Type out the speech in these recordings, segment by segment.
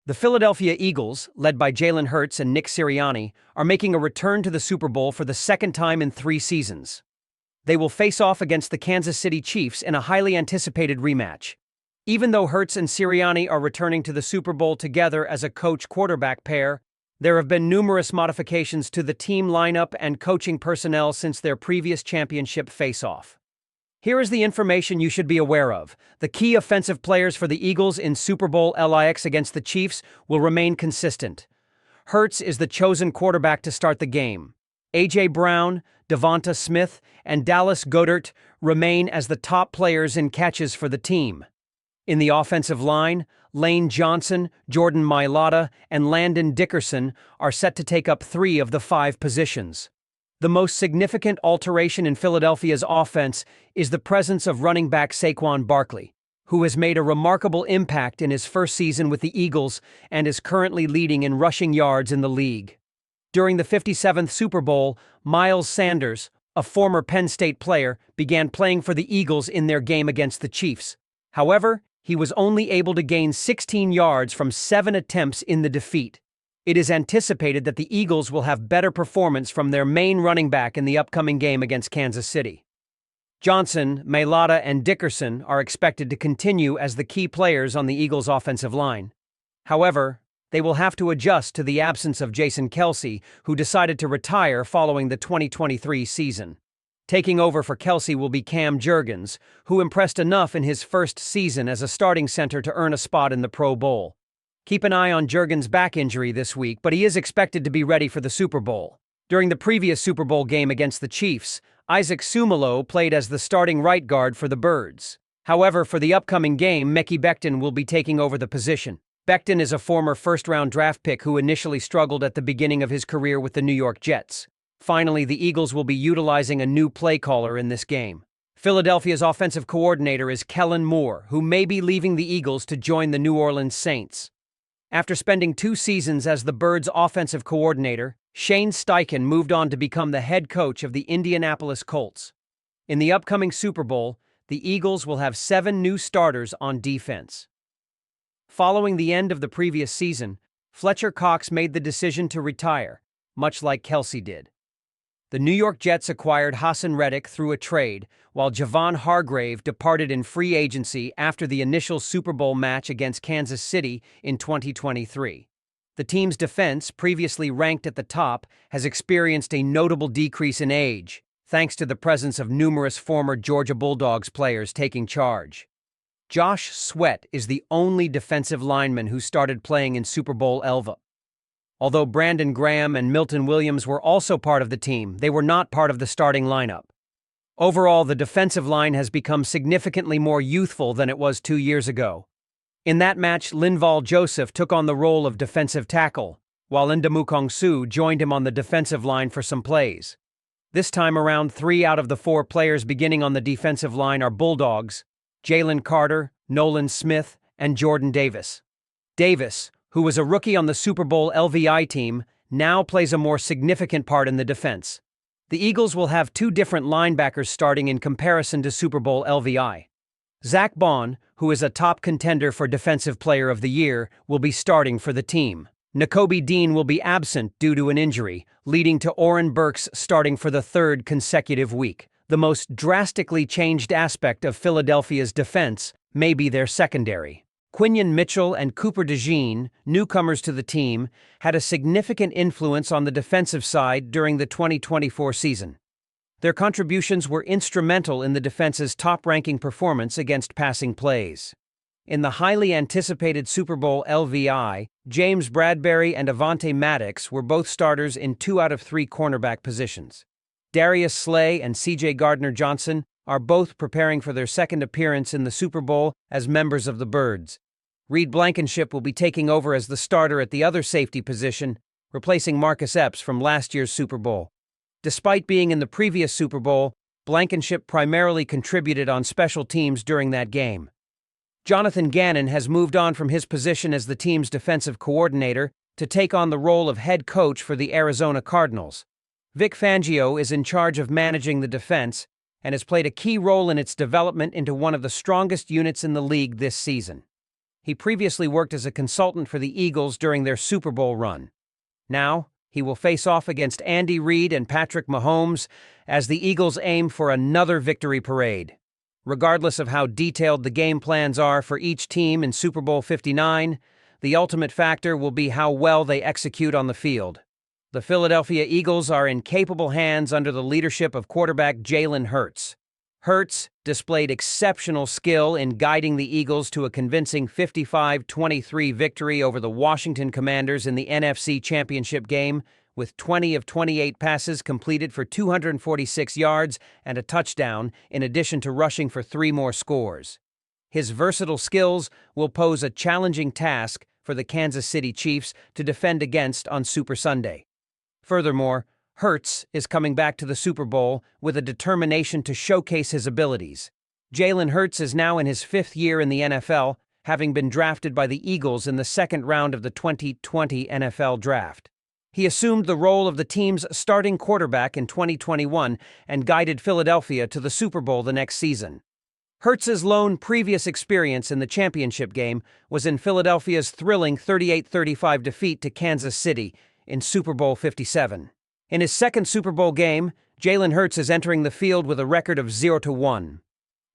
The Philadelphia Eagles, led by Jalen Hurts and Nick Sirianni, are making a return to the Super Bowl for the second time in 3 seasons. They will face off against the Kansas City Chiefs in a highly anticipated rematch. Even though Hurts and Sirianni are returning to the Super Bowl together as a coach-quarterback pair, there have been numerous modifications to the team lineup and coaching personnel since their previous championship face-off. Here is the information you should be aware of. The key offensive players for the Eagles in Super Bowl LIX against the Chiefs will remain consistent. Hurts is the chosen quarterback to start the game. A.J. Brown, Devonta Smith, and Dallas Goedert remain as the top players in catches for the team. In the offensive line, Lane Johnson, Jordan Mailata, and Landon Dickerson are set to take up 3 of the 5 positions. The most significant alteration in Philadelphia's offense is the presence of running back Saquon Barkley, who has made a remarkable impact in his first season with the Eagles and is currently leading in rushing yards in the league. During the 57th Super Bowl, Miles Sanders, a former Penn State player, began playing for the Eagles in their game against the Chiefs. However, he was only able to gain 16 yards from 7 attempts in the defeat. It is anticipated that the Eagles will have better performance from their main running back in the upcoming game against Kansas City. Johnson, Mailata, and Dickerson are expected to continue as the key players on the Eagles' offensive line. However, they will have to adjust to the absence of Jason Kelce, who decided to retire following the 2023 season. Taking over for Kelce will be Cam Jurgens, who impressed enough in his first season as a starting center to earn a spot in the Pro Bowl. Keep an eye on Jurgens' back injury this week, but he is expected to be ready for the Super Bowl. During the previous Super Bowl game against the Chiefs, Isaac Sumalo played as the starting right guard for the Birds. However, for the upcoming game, Mekhi Becton will be taking over the position. Becton is a former first-round draft pick who initially struggled at the beginning of his career with the New York Jets. Finally, the Eagles will be utilizing a new play caller in this game. Philadelphia's offensive coordinator is Kellen Moore, who may be leaving the Eagles to join the New Orleans Saints. After spending 2 seasons as the Birds' offensive coordinator, Shane Steichen moved on to become the head coach of the Indianapolis Colts. In the upcoming Super Bowl, the Eagles will have 7 new starters on defense. Following the end of the previous season, Fletcher Cox made the decision to retire, much like Kelce did. The New York Jets acquired Hassan Reddick through a trade, while Javon Hargrave departed in free agency after the initial Super Bowl match against Kansas City in 2023. The team's defense, previously ranked at the top, has experienced a notable decrease in age, thanks to the presence of numerous former Georgia Bulldogs players taking charge. Josh Sweat is the only defensive lineman who started playing in Super Bowl LVA. Although Brandon Graham and Milton Williams were also part of the team, they were not part of the starting lineup. Overall, the defensive line has become significantly more youthful than it was 2 years ago. In that match, Linval Joseph took on the role of defensive tackle, while Ndamukong Suh joined him on the defensive line for some plays. This time around, 3 out of the 4 players beginning on the defensive line are Bulldogs: Jalen Carter, Nolan Smith, and Jordan Davis. Davis, who was a rookie on the Super Bowl LVI team, now plays a more significant part in the defense. The Eagles will have 2 different linebackers starting in comparison to Super Bowl LVI. Zach Bond, who is a top contender for Defensive Player of the Year, will be starting for the team. Nakobe Dean will be absent due to an injury, leading to Oren Burks starting for the 3rd consecutive week. The most drastically changed aspect of Philadelphia's defense may be their secondary. Quinion Mitchell and Cooper DeJean, newcomers to the team, had a significant influence on the defensive side during the 2024 season. Their contributions were instrumental in the defense's top-ranking performance against passing plays. In the highly anticipated Super Bowl LVI, James Bradbury and Avonte Maddox were both starters in 2 out of 3 cornerback positions. Darius Slay and C.J. Gardner-Johnson are both preparing for their 2nd appearance in the Super Bowl as members of the Birds. Reed Blankenship will be taking over as the starter at the other safety position, replacing Marcus Epps from last year's Super Bowl. Despite being in the previous Super Bowl, Blankenship primarily contributed on special teams during that game. Jonathan Gannon has moved on from his position as the team's defensive coordinator to take on the role of head coach for the Arizona Cardinals. Vic Fangio is in charge of managing the defense and has played a key role in its development into one of the strongest units in the league this season. He previously worked as a consultant for the Eagles during their Super Bowl run. Now, he will face off against Andy Reid and Patrick Mahomes as the Eagles aim for another victory parade. Regardless of how detailed the game plans are for each team in Super Bowl 59, the ultimate factor will be how well they execute on the field. The Philadelphia Eagles are in capable hands under the leadership of quarterback Jalen Hurts. Hurts displayed exceptional skill in guiding the Eagles to a convincing 55-23 victory over the Washington Commanders in the NFC Championship game, with 20 of 28 passes completed for 246 yards and a touchdown, in addition to rushing for 3 more scores. His versatile skills will pose a challenging task for the Kansas City Chiefs to defend against on Super Sunday. Furthermore, Hurts is coming back to the Super Bowl with a determination to showcase his abilities. Jalen Hurts is now in his 5th year in the NFL, having been drafted by the Eagles in the 2nd round of the 2020 NFL Draft. He assumed the role of the team's starting quarterback in 2021 and guided Philadelphia to the Super Bowl the next season. Hurts's lone previous experience in the championship game was in Philadelphia's thrilling 38-35 defeat to Kansas City in Super Bowl 57. In his 2nd Super Bowl game, Jalen Hurts is entering the field with a record of 0-1.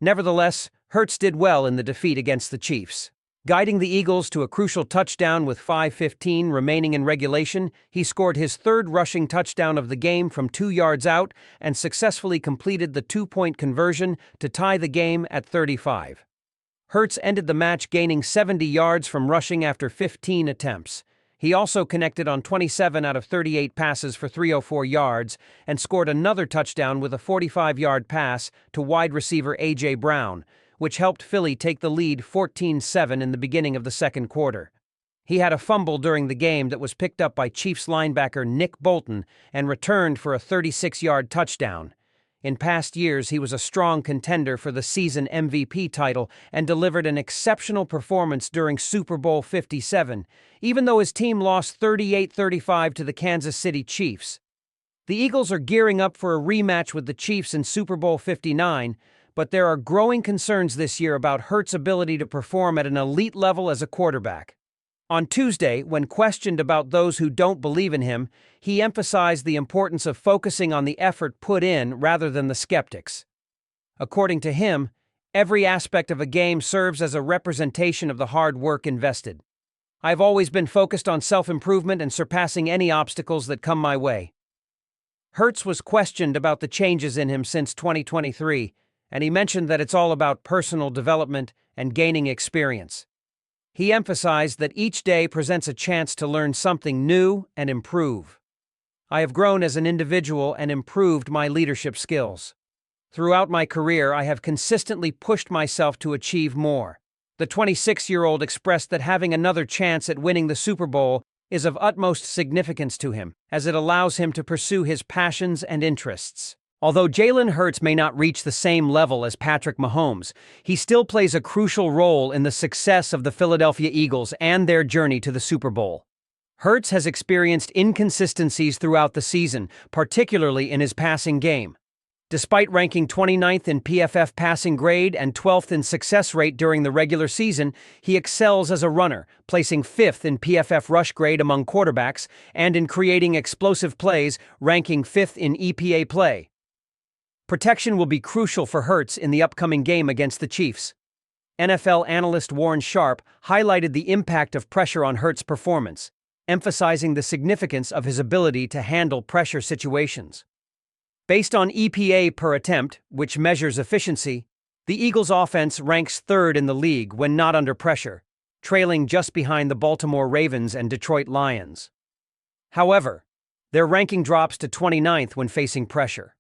Nevertheless, Hurts did well in the defeat against the Chiefs. Guiding the Eagles to a crucial touchdown with 5:15 remaining in regulation, he scored his 3rd rushing touchdown of the game from 2 yards out and successfully completed the 2-point conversion to tie the game at 35. Hurts ended the match gaining 70 yards from rushing after 15 attempts. He also connected on 27 out of 38 passes for 304 yards and scored another touchdown with a 45-yard pass to wide receiver A.J. Brown, which helped Philly take the lead 14-7 in the beginning of the 2nd quarter. He had a fumble during the game that was picked up by Chiefs linebacker Nick Bolton and returned for a 36-yard touchdown. In past years, he was a strong contender for the season MVP title and delivered an exceptional performance during Super Bowl 57, even though his team lost 38-35 to the Kansas City Chiefs. The Eagles are gearing up for a rematch with the Chiefs in Super Bowl 59, but there are growing concerns this year about Hurts' ability to perform at an elite level as a quarterback. On Tuesday, when questioned about those who don't believe in him, he emphasized the importance of focusing on the effort put in rather than the skeptics. According to him, every aspect of a game serves as a representation of the hard work invested. I've always been focused on self-improvement and surpassing any obstacles that come my way. Hurts was questioned about the changes in him since 2023, and he mentioned that it's all about personal development and gaining experience. He emphasized that each day presents a chance to learn something new and improve. I have grown as an individual and improved my leadership skills. Throughout my career, I have consistently pushed myself to achieve more. The 26-year-old expressed that having another chance at winning the Super Bowl is of utmost significance to him, as it allows him to pursue his passions and interests. Although Jalen Hurts may not reach the same level as Patrick Mahomes, he still plays a crucial role in the success of the Philadelphia Eagles and their journey to the Super Bowl. Hurts has experienced inconsistencies throughout the season, particularly in his passing game. Despite ranking 29th in PFF passing grade and 12th in success rate during the regular season, he excels as a runner, placing 5th in PFF rush grade among quarterbacks and in creating explosive plays, ranking 5th in EPA play. Protection will be crucial for Hurts in the upcoming game against the Chiefs. NFL analyst Warren Sharp highlighted the impact of pressure on Hurts' performance, emphasizing the significance of his ability to handle pressure situations. Based on EPA per attempt, which measures efficiency, the Eagles' offense ranks 3rd in the league when not under pressure, trailing just behind the Baltimore Ravens and Detroit Lions. However, their ranking drops to 29th when facing pressure.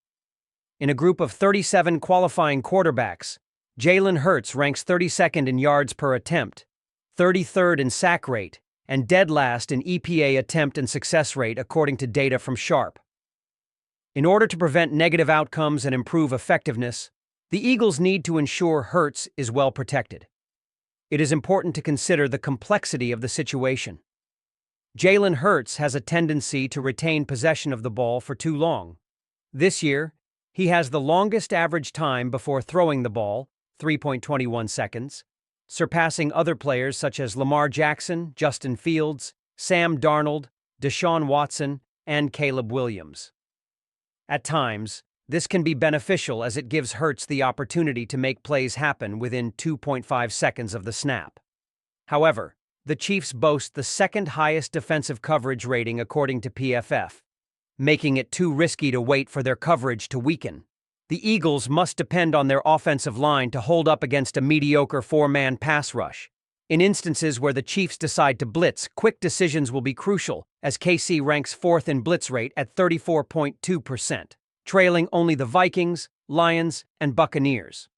In a group of 37 qualifying quarterbacks, Jalen Hurts ranks 32nd in yards per attempt, 33rd in sack rate, and dead last in EPA attempt and success rate according to data from Sharp. In order to prevent negative outcomes and improve effectiveness, the Eagles need to ensure Hurts is well protected. It is important to consider the complexity of the situation. Jalen Hurts has a tendency to retain possession of the ball for too long. This year, he has the longest average time before throwing the ball, 3.21 seconds, surpassing other players such as Lamar Jackson, Justin Fields, Sam Darnold, Deshaun Watson, and Caleb Williams. At times, this can be beneficial as it gives Hurts the opportunity to make plays happen within 2.5 seconds of the snap. However, the Chiefs boast the second highest defensive coverage rating according to PFF, making it too risky to wait for their coverage to weaken. The Eagles must depend on their offensive line to hold up against a mediocre four-man pass rush. In instances where the Chiefs decide to blitz, quick decisions will be crucial, as KC ranks fourth in blitz rate at 34.2%, trailing only the Vikings, Lions, and Buccaneers.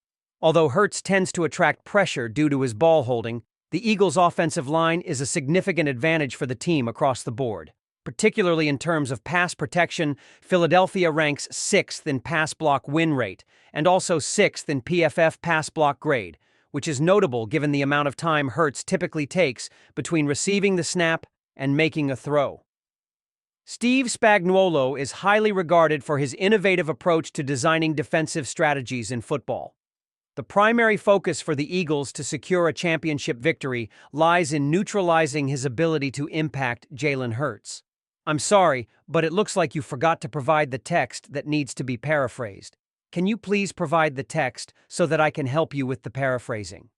Although Hurts tends to attract pressure due to his ball holding, the Eagles' offensive line is a significant advantage for the team across the board. Particularly in terms of pass protection, Philadelphia ranks 6th in pass block win rate and also 6th in PFF pass block grade, which is notable given the amount of time Hurts typically takes between receiving the snap and making a throw. Steve Spagnuolo is highly regarded for his innovative approach to designing defensive strategies in football. The primary focus for the Eagles to secure a championship victory lies in neutralizing his ability to impact Jalen Hurts. I'm sorry, but it looks like you forgot to provide the text that needs to be paraphrased. Can you please provide the text so that I can help you with the paraphrasing?